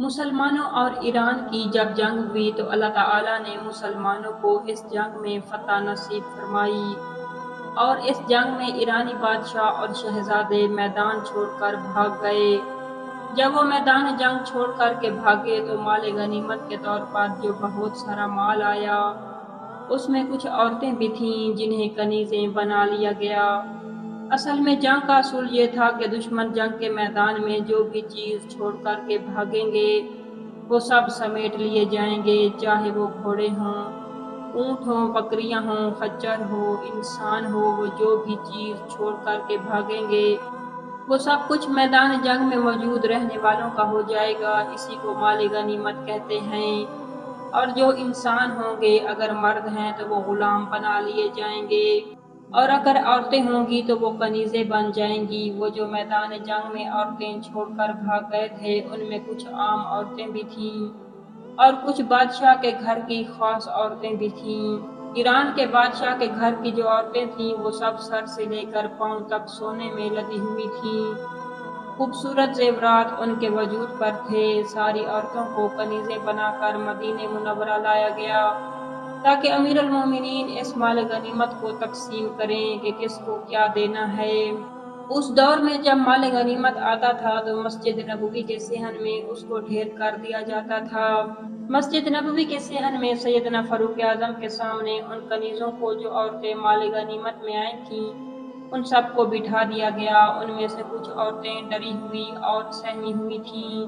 مسلمانوں اور ایران کی جب جنگ ہوئی تو اللہ تعالیٰ نے مسلمانوں کو اس جنگ میں فتح نصیب فرمائی، اور اس جنگ میں ایرانی بادشاہ اور شہزادے میدان چھوڑ کر بھاگ گئے۔ جب وہ میدان جنگ چھوڑ کر کے بھاگے تو مال غنیمت کے طور پر جو بہت سارا مال آیا، اس میں کچھ عورتیں بھی تھیں جنہیں کنیزیں بنا لیا گیا۔ اصل میں جنگ کا اصول یہ تھا کہ دشمن جنگ کے میدان میں جو بھی چیز چھوڑ کر کے بھاگیں گے وہ سب سمیٹ لیے جائیں گے، چاہے وہ گھوڑے ہوں، اونٹ ہوں، بکریاں ہوں، خچر ہو، انسان ہو، وہ جو بھی چیز چھوڑ کر کے بھاگیں گے وہ سب کچھ میدان جنگ میں موجود رہنے والوں کا ہو جائے گا۔ اسی کو مال غنیمت کہتے ہیں۔ اور جو انسان ہوں گے، اگر مرد ہیں تو وہ غلام بنا لیے جائیں گے، اور اگر عورتیں ہوں گی تو وہ کنیزیں بن جائیں گی۔ وہ جو میدان جنگ میں عورتیں چھوڑ کر بھاگ گئے تھے ان میں کچھ عام عورتیں بھی تھیں اور کچھ بادشاہ کے گھر کی خاص عورتیں بھی تھیں۔ ایران کے بادشاہ کے گھر کی جو عورتیں تھیں وہ سب سر سے لے کر پاؤں تک سونے میں لدی ہوئی تھیں، خوبصورت زیورات ان کے وجود پر تھے۔ ساری عورتوں کو کنیزیں بنا کر مدینہ منورہ لایا گیا تاکہ امیر المومنین اس مال غنیمت کو تقسیم کریں کہ کس کو کیا دینا ہے۔ اس دور میں جب مال غنیمت آتا تھا تو مسجد نبوی کے صحن میں اس کو ڈھیر کر دیا جاتا تھا۔ مسجد نبوی کے صحن میں سیدنا فاروق اعظم کے سامنے ان کنیزوں کو جو عورتیں مال غنیمت میں آئی تھیں ان سب کو بٹھا دیا گیا۔ ان میں سے کچھ عورتیں ڈری ہوئی اور سہمی ہوئی تھیں،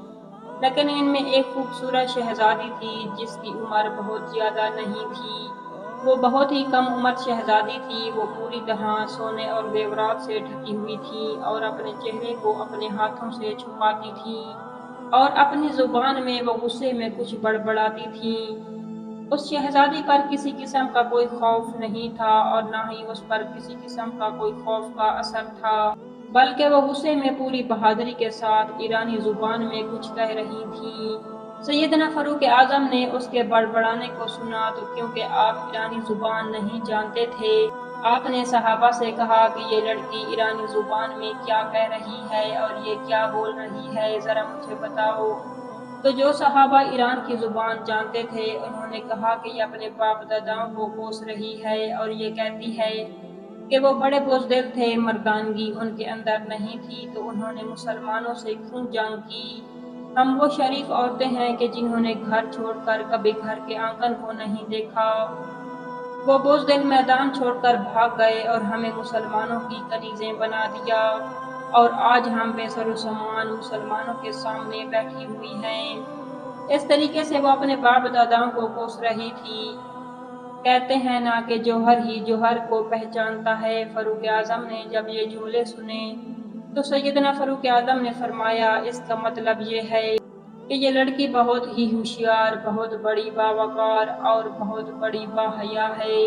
لیکن ان میں ایک خوبصورت شہزادی تھی جس کی عمر بہت زیادہ نہیں تھی۔ وہ بہت ہی کم عمر شہزادی تھی۔ وہ پوری طرح سونے اور زیورات سے ڈھکی ہوئی تھی اور اپنے چہرے کو اپنے ہاتھوں سے چھپاتی تھی، اور اپنی زبان میں وہ غصے میں کچھ بڑبڑاتی تھی۔ اس شہزادی پر کسی قسم کا کوئی خوف نہیں تھا اور نہ ہی اس پر کسی قسم کا کوئی خوف کا اثر تھا، بلکہ وہ غصے میں پوری بہادری کے ساتھ ایرانی زبان میں کچھ کہہ رہی تھی۔ سیدنا فاروق اعظم نے اس کے بڑبڑانے کو سنا تو کیونکہ آپ ایرانی زبان نہیں جانتے تھے، آپ نے صحابہ سے کہا کہ یہ لڑکی ایرانی زبان میں کیا کہہ رہی ہے اور یہ کیا بول رہی ہے، ذرا مجھے بتاؤ۔ تو جو صحابہ ایران کی زبان جانتے تھے انہوں نے کہا کہ یہ اپنے باپ داداؤں کو کوس رہی ہے اور یہ کہتی ہے کہ وہ بڑے بزدل تھے، مردانگی ان کے اندر نہیں تھی، تو انہوں نے مسلمانوں سے کیوں جنگ کی؟ ہم وہ شریف عورتیں ہیں کہ جنہوں نے گھر چھوڑ کر کبھی گھر کے آنگن کو نہیں دیکھا۔ وہ بزدل میدان چھوڑ کر بھاگ گئے اور ہمیں مسلمانوں کی کنیزیں بنا دیا، اور آج ہم بے سر و سامان مسلمانوں کے سامنے بیٹھی ہوئی ہیں۔ اس طریقے سے وہ اپنے باپ داداؤں کو کوس رہی تھی۔ کہتے ہیں نا کہ جوہر ہی جوہر کو پہچانتا ہے۔ فاروق اعظم نے جب یہ جملے سنے تو سیدنا فاروق اعظم نے فرمایا اس کا مطلب یہ ہے کہ یہ لڑکی بہت ہی ہوشیار، بہت بڑی باوقار اور بہت بڑی باحیا ہے۔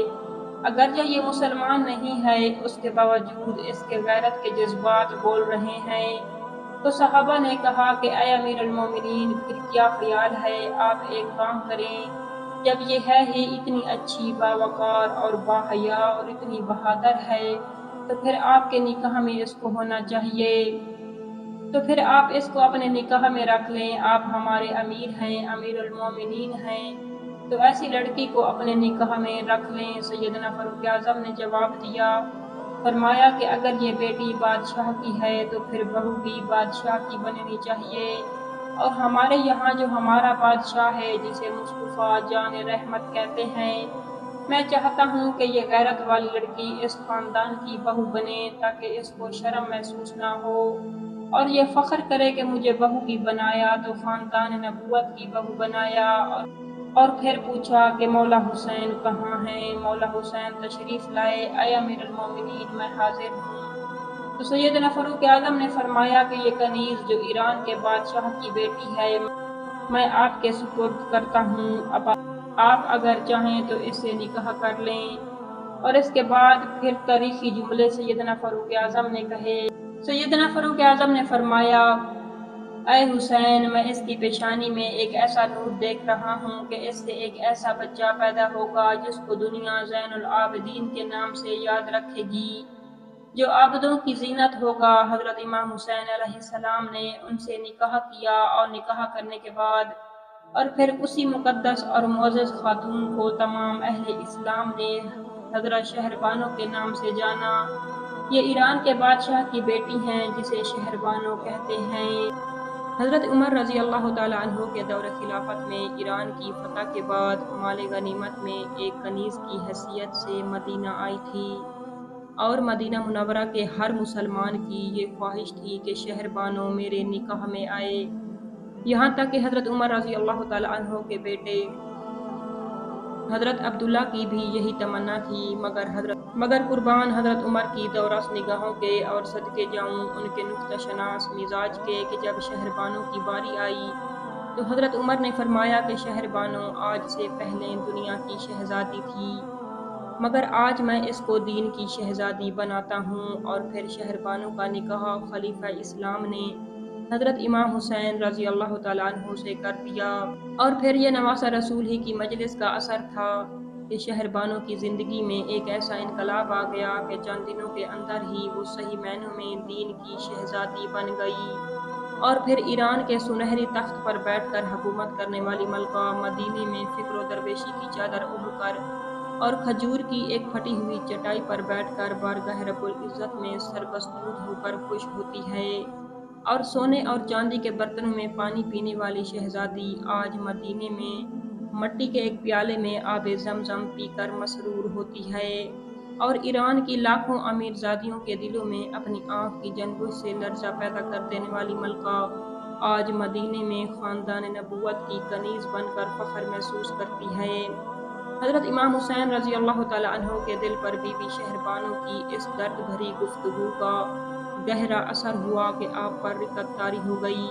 اگرچہ یہ مسلمان نہیں ہے اس کے باوجود اس کے غیرت کے جذبات بول رہے ہیں۔ تو صحابہ نے کہا کہ اے امیر المومنین، پھر کیا خیال ہے؟ آپ ایک کام کریں، جب یہ ہے ہی اتنی اچھی، باوقار اور باحیا اور اتنی بہادر ہے تو پھر آپ کے نکاح میں اس کو ہونا چاہیے، تو پھر آپ اس کو اپنے نکاح میں رکھ لیں۔ آپ ہمارے امیر ہیں، امیر المومنین ہیں، تو ایسی لڑکی کو اپنے نکاح میں رکھ لیں۔ سیدنا فاروق اعظم نے جواب دیا، فرمایا کہ اگر یہ بیٹی بادشاہ کی ہے تو پھر بہو بھی بادشاہ کی بننی چاہیے، اور ہمارے یہاں جو ہمارا بادشاہ ہے جسے مصطفیٰ جان رحمت کہتے ہیں، میں چاہتا ہوں کہ یہ غیرت والی لڑکی اس خاندان کی بہو بنے تاکہ اس کو شرم محسوس نہ ہو اور یہ فخر کرے کہ مجھے بہو بھی بنایا تو خاندان نبوت کی بہو بنایا۔ اور پھر پوچھا کہ مولا حسین کہاں ہیں؟ مولا حسین تشریف لائے۔ اے امیر المومنین، میں حاضر ہوں۔ تو سیدنا فاروق اعظم نے فرمایا کہ یہ کنیز جو ایران کے بادشاہ کی بیٹی ہے میں آپ کے سپرد کرتا ہوں، اب آپ اگر چاہیں تو اس سے نکاح کر لیں۔ اور اس کے بعد پھر تاریخی جملے سیدنا فاروق اعظم نے کہے۔ سیدنا فاروق اعظم نے فرمایا، اے حسین، میں اس کی پیشانی میں ایک ایسا نور دیکھ رہا ہوں کہ اس سے ایک ایسا بچہ پیدا ہوگا جس کو دنیا زین العابدین کے نام سے یاد رکھے گی۔ جو عابدوں کی زینت ہوگا۔ حضرت امام حسین علیہ السلام نے ان سے نکاح کیا اور نکاح کرنے کے بعد اور پھر اسی مقدس اور معزز خاتون کو تمام اہل اسلام نے حضرت شہربانو کے نام سے جانا۔ یہ ایران کے بادشاہ کی بیٹی ہیں جسے شہربانو کہتے ہیں۔ حضرت عمر رضی اللہ تعالیٰ عنہ کے دور خلافت میں ایران کی فتح کے بعد مال غنیمت میں ایک کنیز کی حیثیت سے مدینہ آئی تھی، اور مدینہ منورہ کے ہر مسلمان کی یہ خواہش تھی کہ شہربانو میرے نکاح میں آئے۔ یہاں تک کہ حضرت عمر رضی اللہ تعالیٰ عنہ کے بیٹے حضرت عبداللہ کی بھی یہی تمنا تھی، مگر قربان حضرت عمر کی دورس نگاہوں کے اور صدقے جاؤں ان کے نکتہ شناس مزاج کے کہ جب شہربانو کی باری آئی تو حضرت عمر نے فرمایا کہ شہربانو آج سے پہلے دنیا کی شہزادی تھی، مگر آج میں اس کو دین کی شہزادی بناتا ہوں۔ اور پھر شہربانو کا نکاح خلیفہ اسلام نے حضرت امام حسین رضی اللہ تعالیٰ عنہ سے کر دیا۔ اور پھر یہ نواسہ رسول ہی کی مجلس کا اثر تھا کہ شہربانو کی زندگی میں ایک ایسا انقلاب آ گیا کہ چند دنوں کے اندر ہی وہ صحیح معنوں میں دین کی شہزادی بن گئی، اور پھر ایران کے سنہری تخت پر بیٹھ کر حکومت کرنے والی ملکہ مدینے میں فکر و درویشی کی چادر اوڑھ کر اور کھجور کی ایک پھٹی ہوئی چٹائی پر بیٹھ کر بارگاہ رب العزت میں سربسدود ہو کر خوش ہوتی ہے، اور سونے اور چاندی کے برتنوں میں پانی پینے والی شہزادی آج مدینے میں مٹی کے ایک پیالے میں آب زمزم پی کر مسرور ہوتی ہے، اور ایران کی لاکھوں امیر زادیوں کے دلوں میں اپنی آنکھ کی جنبش سے لرزہ پیدا کر دینے والی ملکہ آج مدینے میں خاندان نبوت کی کنیز بن کر فخر محسوس کرتی ہے۔ حضرت امام حسین رضی اللہ تعالیٰ عنہ کے دل پر بی بی شہربانو کی اس درد بھری گفتگو کا گہرا اثر ہوا کہ آپ پر رقت طاری ہو گئی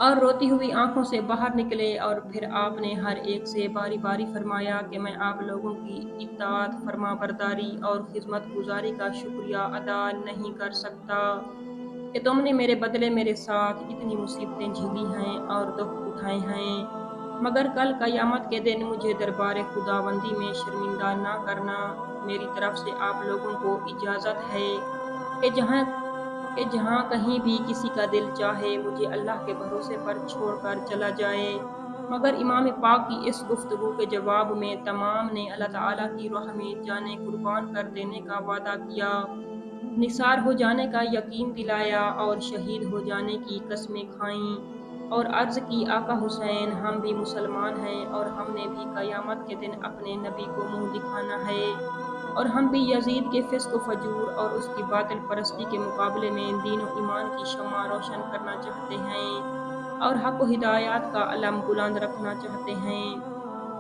اور روتی ہوئی آنکھوں سے باہر نکلے، اور پھر آپ نے ہر ایک سے باری باری فرمایا کہ میں آپ لوگوں کی اطاعت، فرما برداری اور خدمت گزاری کا شکریہ ادا نہیں کر سکتا کہ تم نے میرے بدلے میرے ساتھ اتنی مصیبتیں جھیلی ہیں اور دکھ اٹھائے ہیں، مگر کل قیامت کے دن مجھے دربار خداوندی میں شرمندہ نہ کرنا۔ میری طرف سے آپ لوگوں کو اجازت ہے کہ جہاں کہیں بھی کسی کا دل چاہے مجھے اللہ کے بھروسے پر چھوڑ کر چلا جائے۔ مگر امام پاک کی اس گفتگو کے جواب میں تمام نے اللہ تعالیٰ کی راہ میں جانیں قربان کر دینے کا وعدہ کیا، نثار ہو جانے کا یقین دلایا اور شہید ہو جانے کی قسمیں کھائیں، اور عرض کی آقا حسین ہم بھی مسلمان ہیں اور ہم نے بھی قیامت کے دن اپنے نبی کو منہ دکھانا ہے، اور ہم بھی یزید کے فسق و فجور اور اس کی باطل پرستی کے مقابلے میں دین و ایمان کی شمع روشن کرنا چاہتے ہیں اور حق و ہدایات کا علم بلند رکھنا چاہتے ہیں۔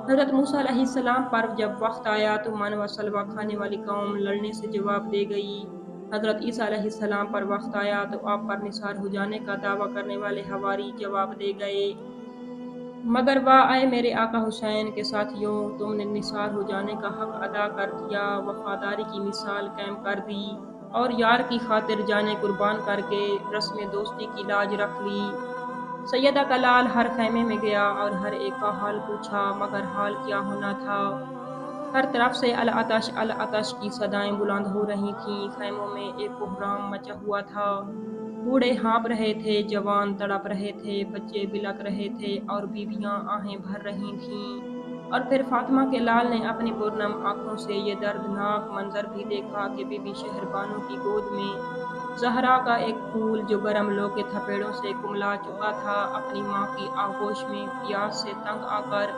حضرت موسیٰ علیہ السلام پر جب وقت آیا تو من و سلوہ کھانے والی قوم لڑنے سے جواب دے گئی، حضرت عیسیٰ علیہ السلام پر وقت آیا تو آپ پر نثار ہو جانے کا دعویٰ کرنے والے حواری جواب دے گئے، مگر واہ اے میرے آقا حسین کے ساتھیوں، تم نے نثار ہو جانے کا حق ادا کر دیا، وفاداری کی مثال قائم کر دی اور یار کی خاطر جانیں قربان کر کے رسم دوستی کی لاج رکھ لی۔ سیدہ کا لال ہر خیمے میں گیا اور ہر ایک کا حال پوچھا، مگر حال کیا ہونا تھا، ہر طرف سے العطش العطش کی صدائیں بلند ہو رہی تھیں، خیموں میں ایک کوہرام مچا ہوا تھا، بوڑھے ہانپ رہے تھے، جوان تڑپ رہے تھے، بچے بلک رہے تھے اور بیویاں آہیں بھر رہی تھیں۔ اور پھر فاطمہ کے لال نے اپنی پرنم آنکھوں سے یہ دردناک منظر بھی دیکھا کہ بی بی شہربانو کی گود میں زہرا کا ایک پھول جو گرم لو کے تھپیڑوں سے کملا چکا تھا اپنی ماں کی آغوش میں پیاس سے تنگ آ کر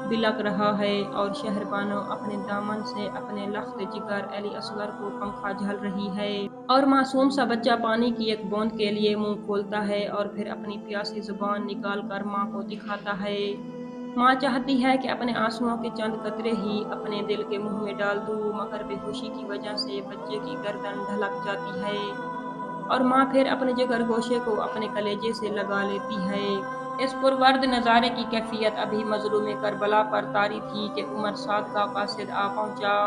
بلک رہا ہے، اور شہربانو اپنے دامن سے اپنے لخت جگر علی اصغر کو پنکھا جھل رہی ہے، اور معصوم سا بچہ پانی کی ایک بوند کے لیے منہ کھولتا ہے اور پھر اپنی پیاسی زبان نکال کر ماں کو دکھاتا ہے۔ ماں چاہتی ہے کہ اپنے آنسوؤں کے چند قطرے ہی اپنے دل کے منہ میں ڈال دوں، مگر بے ہوشی کی وجہ سے بچے کی گردن ڈھلک جاتی ہے اور ماں پھر اپنے جگر گوشے کو اپنے کلیجے سے لگا لیتی ہے۔ اس پرورد نظارے کی کیفیت ابھی مظلوم کربلا پر طاری تھی کہ عمر سعد کا قاصد آ پہنچا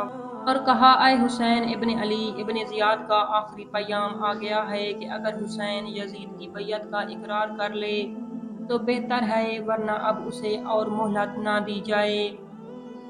اور کہا، اے حسین ابن علی ابن زیاد کا آخری پیام آ گیا ہے کہ اگر حسین یزید کی بیعت کا اقرار کر لے تو بہتر ہے، ورنہ اب اسے اور مہلت نہ دی جائے۔